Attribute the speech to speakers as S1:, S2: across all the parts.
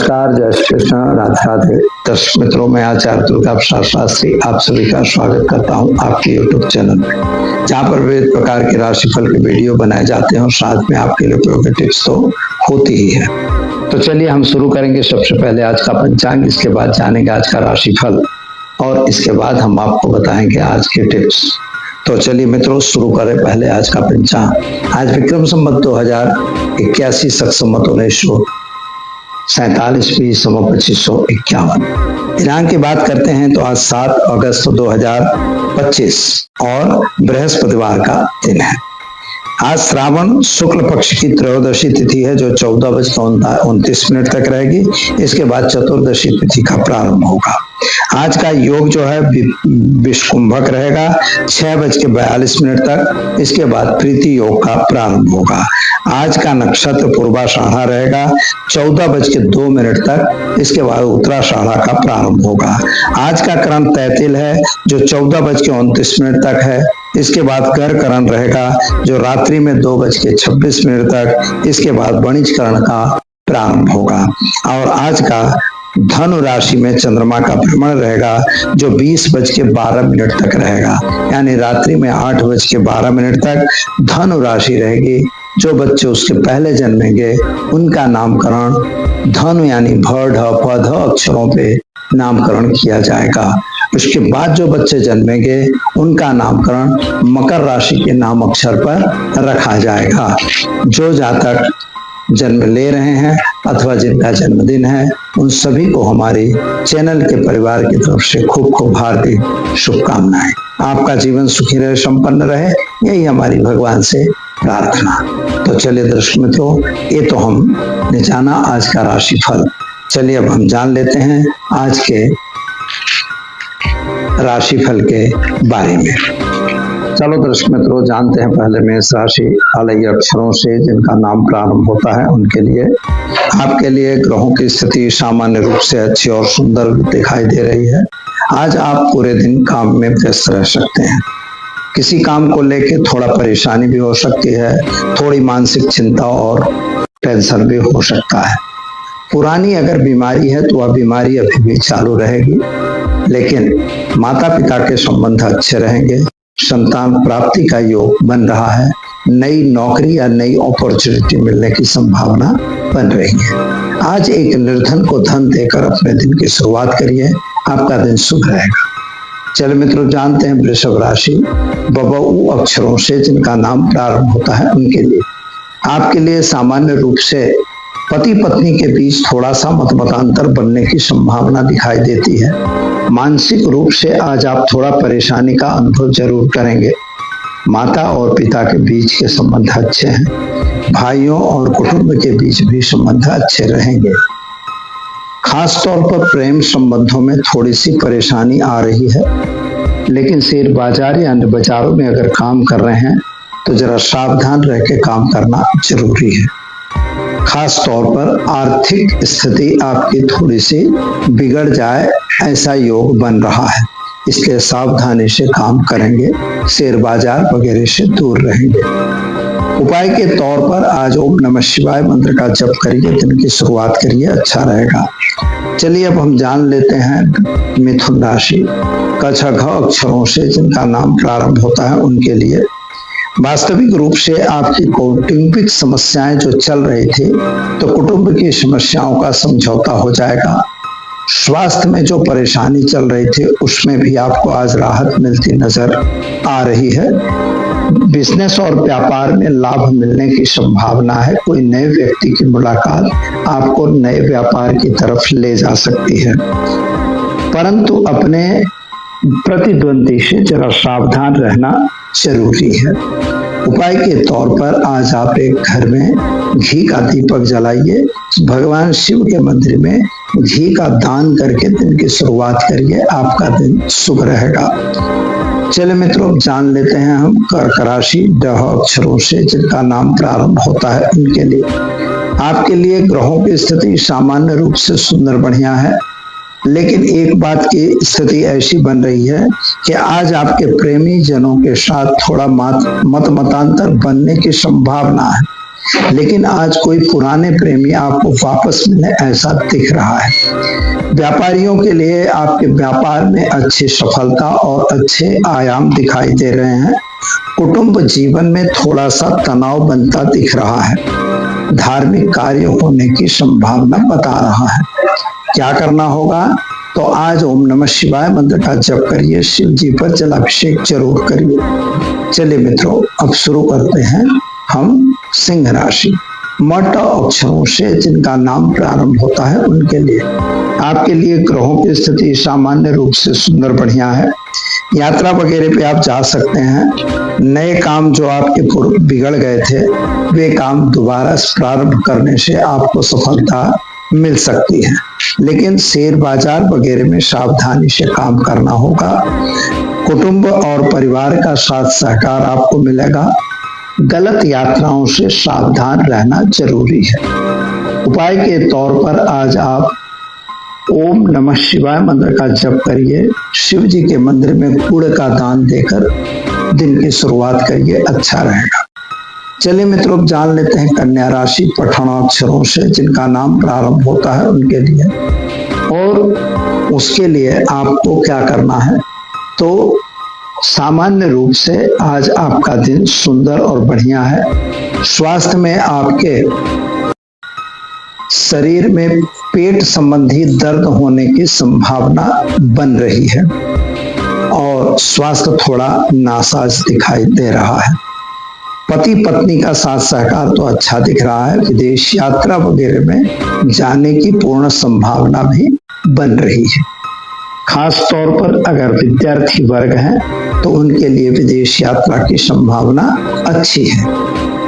S1: नमस्कार, जय श्री कृष्ण, राधे राधे। दर्शक मित्रों, मैं आचार्य दुर्गा प्रसाद शास्त्री आप सभी का स्वागत करता हूं आपके YouTube चैनल में, जहां पर विविध प्रकार के राशिफल के वीडियो बनाए जाते हैं और साथ में आपके लिए उपयोगी टिप्स तो होती ही है। तो चलिए हम शुरू करेंगे। सबसे पहले आज का पंचांग, इसके बाद जानेंगे आज का राशिफल और इसके बाद हम आपको बताएंगे आज के टिप्स। तो चलिए मित्रों, शुरू करें पहले आज का पंचांग। आज विक्रम संवत 2081 शक संवत 1947 सम 2551। दिनांक की बात करते हैं तो आज 7 अगस्त 2025 और बृहस्पतिवार का दिन है। आज श्रावण शुक्ल पक्ष की त्रयोदशी तिथि है जो 14:29 तक रहेगी। इसके बाद चतुर्दशी तिथि का प्रारंभ होगा। आज का योग जो है विषकुंभक रहेगा 6:42 तक। इसके बाद प्रीति योग का प्रारंभ होगा। आज का नक्षत्र पूर्वाषाढ़ा रहेगा 14:02 तक। इसके बाद उत्तराषाढ़ा का प्रारंभ होगा। आज का करण तैतिल है जो 14:29 तक है। इसके बाद कर करण रहेगा जो रात्रि में 2:26 तक। इसके बाद वणिज करण का प्रारंभ होगा। और आज का धनु राशि में चंद्रमा का भ्रमण रहेगा जो 20:12 तक रहेगा, यानी रात्रि में 8:12 तक धनु राशि रहेगी। जो बच्चे उसके पहले जन्मेंगे उनका नामकरण धनु यानी भ ढ प ध अक्षरों पे नामकरण किया जाएगा। उसके बाद जो बच्चे जन्मेंगे उनका नामकरण मकर राशि के नाम अक्षर पर रखा जाएगा। जो जातक जन्म ले रहे हैं अथवा जिनका जन्मदिन है उन सभी को हमारे चैनल के परिवार की तरफ से खूब खूब हार्दिक शुभकामनाएं। आपका जीवन सुखी रहे, संपन्न रहे, यही हमारी भगवान से प्रार्थना। तो चलिए दर्शक मित्रों, ये तो हमने जाना आज का राशिफल। चलिए अब हम जान लेते हैं आज के राशिफल के बारे में। चलो दर्शक मित्रों, जानते हैं पहले मेष राशि वाले अक्षरों से जिनका नाम प्रारंभ होता है उनके लिए। आपके लिए ग्रहों की स्थिति सामान्य रूप से अच्छी और सुंदर दिखाई दे रही है। आज आप पूरे दिन काम में व्यस्त रह सकते हैं। किसी काम को लेकर थोड़ा परेशानी भी हो सकती है। थोड़ी मानसिक चिंता और टेंशन भी हो सकता है। पुरानी अगर बीमारी है तो वह बीमारी अभी भी चालू रहेगी, लेकिन माता पिता के संबंध अच्छे रहेंगे। संतान प्राप्ति का योग बन रहा है। नई नौकरी या नई अपॉर्चुनिटी मिलने की संभावना बन रही है। आज एक निर्धन को धन देकर अपने दिन की शुरुआत करिए, आपका दिन शुभ रहेगा। चलिए मित्रों, जानते हैं वृषभ राशि बबऊ अक्षरों से जिनका नाम प्रारंभ होता है उनके लिए। आपके लिए सामान्य रूप से पति पत्नी के बीच थोड़ा सा मतमतांतर बनने की संभावना दिखाई देती है। मानसिक रूप से आज आप थोड़ा परेशानी का अनुभव जरूर करेंगे। माता और पिता के बीच के संबंध अच्छे हैं। भाइयों और कुटुंब के बीच भी संबंध अच्छे रहेंगे। खास तौर पर प्रेम संबंधों में थोड़ी सी परेशानी आ रही है, लेकिन शेयर बाजार या अन्य बाजारों में अगर काम कर रहे हैं तो जरा सावधान रह के काम करना जरूरी है। खास तौर पर आर्थिक स्थिति आपकी थोड़ी सी बिगड़ जाए ऐसा योग बन रहा है, इसलिए सावधानी से काम करेंगे। शेयर बाजार वगैरह से दूर रहेंगे। उपाय के तौर पर आज ओम नमः शिवाय मंत्र का जप करिए, दिन की शुरुआत करिए, अच्छा रहेगा। चलिए अब हम जान लेते हैं मिथुन राशि क छ घ अक्षरों से जिनका नाम प्रारंभ होता है उनके लिए। वास्तविक रूप से आपकी कौटुंबिक समस्याएं जो चल रही थी तो कुटुंब की समस्याओं का समझौता हो जाएगा। स्वास्थ्य में जो परेशानी चल रही थी उसमें भी आपको आज राहत मिलती नजर आ रही है। बिजनेस और व्यापार में लाभ मिलने की संभावना है। कोई नए व्यक्ति की मुलाकात आपको नए व्यापार की तरफ ले जा सकती है, परंतु अपने प्रतिद्वंदी से जरा सावधान रहना जरूरी है। उपाय के तौर पर आज आप एक घर में घी का दीपक जलाइए। भगवान शिव के मंदिर में घी का दान करके दिन की शुरुआत करिए, आपका दिन शुभ रहेगा। चलिए मित्रों, जान लेते हैं हम कर्क राशि ड अक्षरों से जिनका नाम प्रारंभ होता है उनके लिए। आपके लिए ग्रहों की स्थिति सामान्य रूप से सुंदर बढ़िया है, लेकिन एक बात की स्थिति ऐसी बन रही है कि आज आपके प्रेमी जनों के साथ थोड़ा मतांतर बनने की संभावना है, लेकिन आज कोई पुराने प्रेमी आपको वापस मिले ऐसा दिख रहा है। व्यापारियों के लिए आपके व्यापार में अच्छी सफलता और अच्छे आयाम दिखाई दे रहे हैं। कुटुंब जीवन में थोड़ा सा तनाव बनता दिख रहा है। धार्मिक कार्य होने की संभावना बता रहा है। क्या करना होगा? तो आज ओम नमः शिवाय मंत्र का जप करिए, शिव जी पर जलाभिषेक जरूर करिए। चलिए मित्रों, अब शुरू करते हैं हम सिंह राशि। मठ अक्षरों से जिनका नाम प्रारंभ होता है उनके लिए आपके लिए ग्रहों की स्थिति सामान्य रूप से सुंदर बढ़िया है। यात्रा वगैरह पे आप जा सकते हैं। नए काम जो आपके पूर्व बिगड़ गए थे वे काम दोबारा प्रारंभ करने से आपको सफलता मिल सकती है, लेकिन शेयर बाजार वगैरह में सावधानी से काम करना होगा। कुटुंब और परिवार का साथ सहकार आपको मिलेगा। गलत यात्राओं से सावधान रहना जरूरी है। उपाय के तौर पर आज आप ओम नमः शिवाय मंत्र का जप करिए। शिव जी के मंदिर में गुड़ का दान देकर दिन की शुरुआत करिए, अच्छा रहेगा। चलिए मित्रों, जान लेते हैं कन्या राशि। पठन अक्षरों से जिनका नाम प्रारंभ होता है उनके लिए, और उसके लिए आपको क्या करना है? तो सामान्य रूप से आज आपका दिन सुंदर और बढ़िया है। स्वास्थ्य में आपके शरीर में पेट संबंधी दर्द होने की संभावना बन रही है और स्वास्थ्य थोड़ा नासाज दिखाई दे रहा है। पति पत्नी का साथ सहकार तो अच्छा दिख रहा है। विदेश यात्रा वगैरह में जाने की पूर्ण संभावना भी बन रही है। खास तौर पर अगर विद्यार्थी वर्ग हैं तो उनके लिए विदेश यात्रा की संभावना अच्छी है।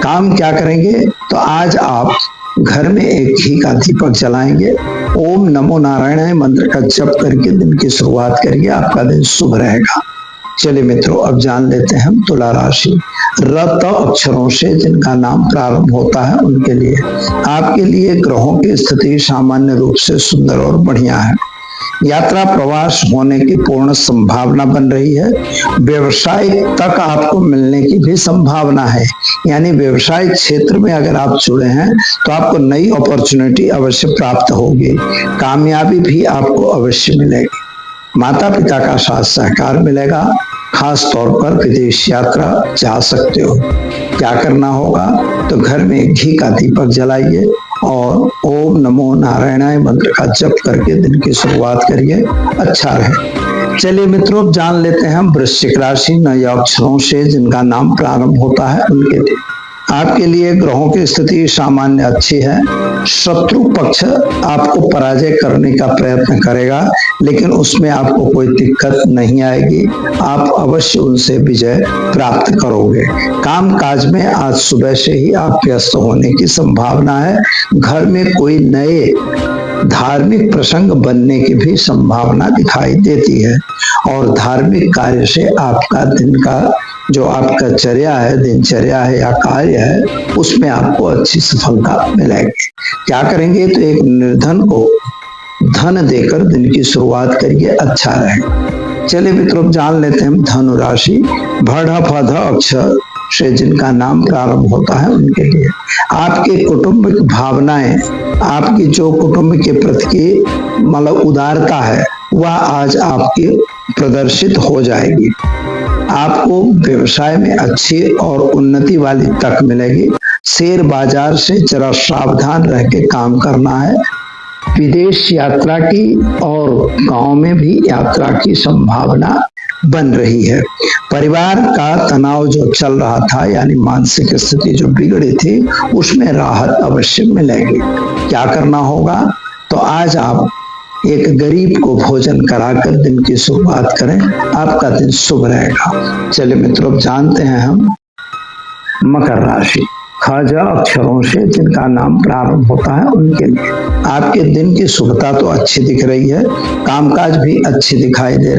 S1: काम क्या करेंगे? तो आज आप घर में एक घी का दीपक जलाएंगे। ओम नमो नारायण मंत्र का जप करके दिन की शुरुआत करिए, आपका दिन शुभ रहेगा। चलिए मित्रों, अब जान लेते हैं हम तुला राशि। रत अक्षरों से जिनका नाम प्रारंभ होता है उनके लिए आपके लिए ग्रहों की स्थिति सामान्य रूप से सुंदर और बढ़िया है। यात्रा प्रवास होने की पूर्ण संभावना बन रही है। व्यवसाय तक आपको मिलने की भी संभावना है, यानी व्यवसाय क्षेत्र में अगर आप जुड़े हैं तो आपको नई अपॉर्चुनिटी अवश्य प्राप्त होगी। कामयाबी भी आपको अवश्य मिलेगी। माता पिता का साथ सहकार मिलेगा। खास तौर पर विदेश यात्रा जा सकते हो। क्या करना होगा? तो घर में घी का दीपक जलाइए और ओम नमो नारायणाय मंत्र का जप करके दिन की शुरुआत करिए, अच्छा रहे। चलिए मित्रों, जान लेते हैं हम वृश्चिक राशि। नए अक्षरों से जिनका नाम प्रारंभ होता है उनके लिए आपके लिए ग्रहों की स्थिति सामान्य अच्छी है। शत्रु पक्ष आपको पराजय करने का प्रयत्न करेगा, लेकिन उसमें आपको कोई दिक्कत नहीं आएगी। आप अवश्य उनसे विजय प्राप्त करोगे। काम काज में आज सुबह से ही आप व्यस्त होने की संभावना है। घर में कोई नए धार्मिक प्रसंग बनने की भी संभावना दिखाई देती है और धार्मिक कार्य से आपका दिन का जो आपका चर्या है, दिनचर्या है या कार्य है, उसमें आपको अच्छी सफलता मिलेगी। क्या करेंगे? तो एक निर्धन को धन देकर दिन की शुरुआत करिए, अच्छा रहेगा। चलिए मित्रों, जान लेते हैं धनु राशि। भड़ फध अक्षर से जिनका नाम प्रारंभ होता है उनके लिए आपके कुटुंबिक भावनाएं, आपकी जो कुटुंब के प्रति की मतलब उदारता है वह आज आपकी प्रदर्शित हो जाएगी। आपको व्यवसाय में अच्छी और उन्नति वाली तक मिलेगी। शेयर बाजार से जरा सावधान रह के काम करना है। विदेश यात्रा की और गांव में भी यात्रा की संभावना बन रही है। परिवार का तनाव जो चल रहा था, यानी मानसिक स्थिति जो बिगड़ी थी, उसमें राहत अवश्य मिलेगी। क्या करना होगा? तो आज आप एक गरीब को भोजन कराकर दिन की शुरुआत करें, आपका दिन शुभ रहेगा। चलिए मित्रों, जानते हैं हम मकर राशि। खाजा अक्षरों से जिनका नाम प्रारंभ होता है उनके लिए आपके दिन की शुभता तो अच्छी दिख रही है। कामकाज भी अच्छे दिखाई दे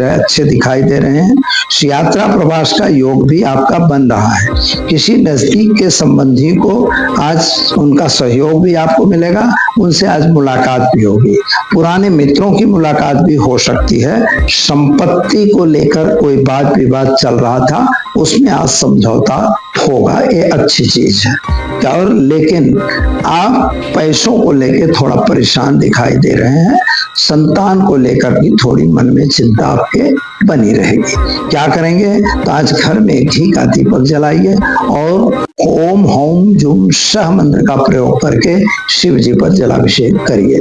S1: रहे हैं। यात्रा प्रवास का योग भी आपका बन रहा है। किसी नजदीक के संबंधी को आज उनका सहयोग भी आपको मिलेगा, उनसे आज मुलाकात भी होगी। पुराने मित्रों की मुलाकात भी हो सकती है। संपत्ति को लेकर कोई बात विवाद चल रहा था, उसमें आज समझौता होगा, ये अच्छी चीज है। और लेकिन आप पैसों को लेकर थोड़ा परेशान दिखाई दे रहे हैं। संतान को लेकर भी थोड़ी मन में चिंता आपके बनी रहेगी। क्या करेंगे? तो आज घर में घी का दीपक जलाइए और ओम होम जुम सह मंत्र का प्रयोग करके शिव जी पर जलाभिषेक करिए।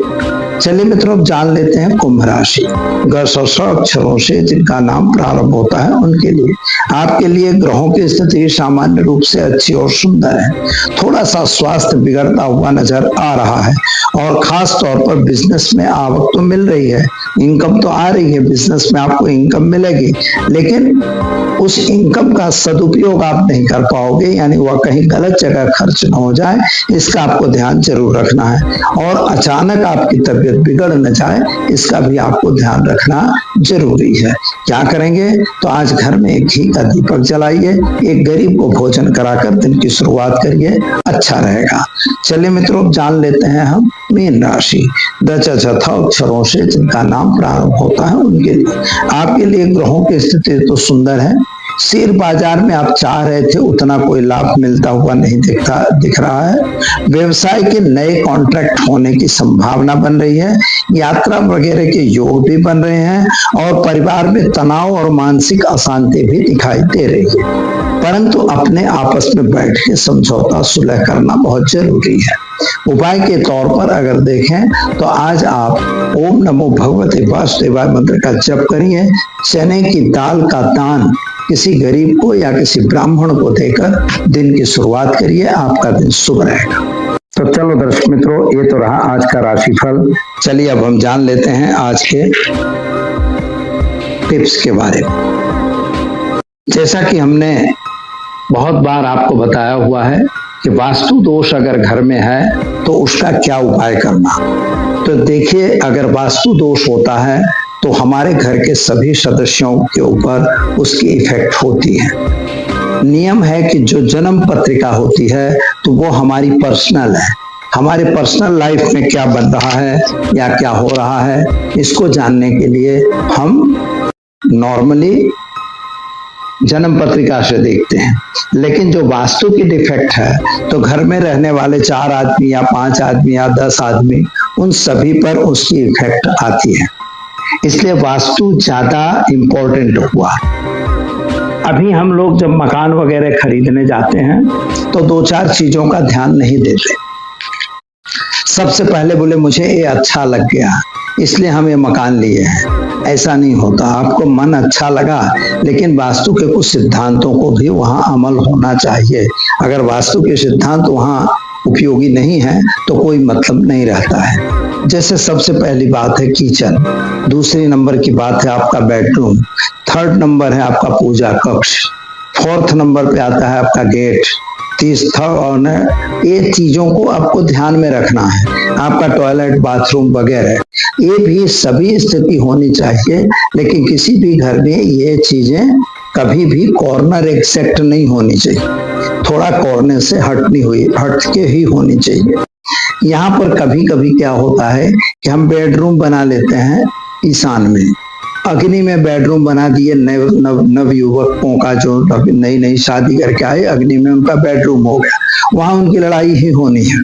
S1: चलिए मित्रों, जान लेते हैं कुंभ राशि। अक्षरों से जिनका नाम प्रारंभ होता है उनके लिए आपके लिए ग्रहों की स्थिति सामान्य रूप से अच्छी और सुंदर है। थोड़ा सा स्वास्थ्य बिगड़ता हुआ नजर आ रहा है और खास तौर पर बिजनेस में आवक तो मिल रही है, इनकम तो आ रही है, बिजनेस में आपको इनकम मिलेगी, लेकिन उस इनकम का सदुपयोग आप नहीं कर पाओगे, यानी वह कहीं गलत जगह खर्च न हो जाए, इसका आपको ध्यान जरूर रखना है। और अचानक आपकी तबीयत बिगड़ न जाए, इसका भी आपको ध्यान रखना जरूरी है। क्या करेंगे? तो आज घर में एक घी का दीपक जलाइए, एक गरीब को भोजन कराकर दिन की शुरुआत करिए, अच्छा रहेगा। चलिए मित्रों, जान लेते हैं हम मीन राशि। अक्षरों से जिनका नाम प्रारंभ होता है उनके लिए आपके लिए ग्रहों की स्थिति तो सुंदर है। शेयर बाजार में आप चाह रहे थे उतना कोई लाभ मिलता हुआ नहीं दिख रहा है। व्यवसाय के नए कॉन्ट्रैक्ट होने की संभावना बन रही है। यात्रा वगैरह के योग भी बन रहे हैं और परिवार में तनाव और मानसिक अशांति भी दिखाई दे रही है। परंतु अपने आपस में बैठ के समझौता सुलह करना बहुत जरूरी है। उपाय के तौर पर अगर देखें तो आज आप ओम नमो भगवते वासुदेवाय मंत्र का जप करिए। चने की दाल का दान किसी गरीब को या किसी ब्राह्मण को देकर दिन की शुरुआत करिए, आपका दिन शुभ रहेगा। तो चलो दर्शक मित्रों, ये तो रहा आज का राशिफल। चलिए अब हम जान लेते हैं आज के टिप्स के बारे में। जैसा कि हमने बहुत बार आपको बताया हुआ है कि वास्तु दोष अगर घर में है तो उसका क्या उपाय करना। तो देखिए, अगर वास्तु दोष होता है तो हमारे घर के सभी सदस्यों के ऊपर उसकी इफेक्ट होती है। नियम है कि जो जन्म पत्रिका होती है तो वो हमारी पर्सनल है। हमारे पर्सनल लाइफ में क्या बन रहा है या क्या हो रहा है, इसको जानने के लिए हम नॉर्मली जन्म पत्रिका से देखते हैं। लेकिन जो वास्तु की डिफेक्ट है तो घर में रहने वाले 4 आदमी या 5 आदमी या 10 आदमी, उन सभी पर उसकी इफेक्ट आती है। इसलिए वास्तु ज्यादा इम्पोर्टेंट हुआ। अभी हम लोग जब मकान वगैरह खरीदने जाते हैं तो 2-4 चीजों का ध्यान नहीं देते। सबसे पहले बोले मुझे ये अच्छा लग गया इसलिए हम ये मकान लिए हैं। ऐसा नहीं होता। आपको मन अच्छा लगा, लेकिन वास्तु के कुछ सिद्धांतों को भी वहां अमल होना चाहिए। अगर वास्तु के सिद्धांत वहां उपयोगी नहीं है तो कोई मतलब नहीं रहता है। जैसे सबसे पहली बात है किचन, दूसरी नंबर की बात है आपका बेडरूम, 3rd नंबर है आपका पूजा कक्ष, 4th नंबर पे आता है आपका गेट, 30 और ये चीजों को आपको ध्यान में रखना है। आपका टॉयलेट, बाथरूम वगैरह, ये भी सभी स्थिति होनी चाहिए। लेकिन किसी भी घर में ये चीजें कभी भी कॉर्नर एक्सेक्ट नहीं होनी चाहिए। थोड़ा कॉर्नर से हट के ही होनी चाहिए। यहाँ पर कभी कभी क्या होता है कि हम बेडरूम बना लेते हैं ईशान में, अग्नि में बेडरूम बना दिए। नव युवकों का जो नई नई शादी करके आए, अग्नि में उनका बेडरूम हो गया, वहां उनकी लड़ाई ही होनी है।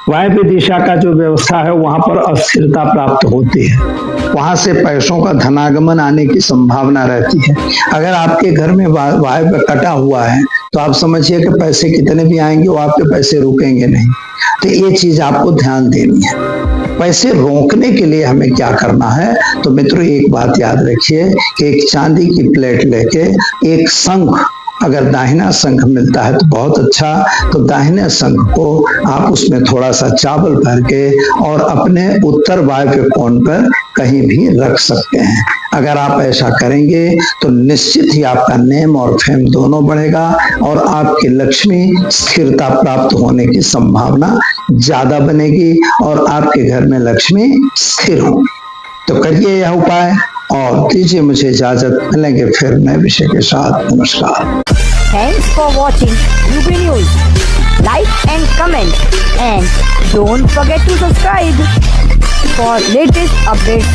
S1: वायव्य दिशा का जो व्यवस्था है वहां पर अस्थिरता प्राप्त होती है, वहां से पैसों का धनागमन आने की संभावना रहती है। अगर आपके घर में वायव्य कटा हुआ है तो आप समझिए कि पैसे कितने भी आएंगे वो आपके पैसे रुकेंगे नहीं। तो ये चीज आपको ध्यान देनी है। पैसे रोकने के लिए हमें क्या करना है? तो मित्रों, एक बात याद रखिए कि एक चांदी की प्लेट लेके एक शंख, अगर दाहिना शंख मिलता है तो बहुत अच्छा, तो दाहिने शंख को आप उसमें थोड़ा सा चावल भर के और अपने उत्तर वायव्य कोण पर कहीं भी रख सकते हैं। अगर आप ऐसा करेंगे तो निश्चित ही आपका नेम और फेम दोनों बढ़ेगा और आपकी लक्ष्मी स्थिरता प्राप्त होने की संभावना ज्यादा बनेगी और आपके घर में लक्ष्मी स्थिर होगी। तो करिए यह उपाय और दीजिए मुझे इजाजत, मिलेंगे फिर नए विषय के साथ। नमस्कार।
S2: Thanks for watching UP News. Like and comment, and don't forget to subscribe for latest updates.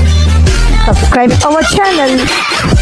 S2: Subscribe our channel.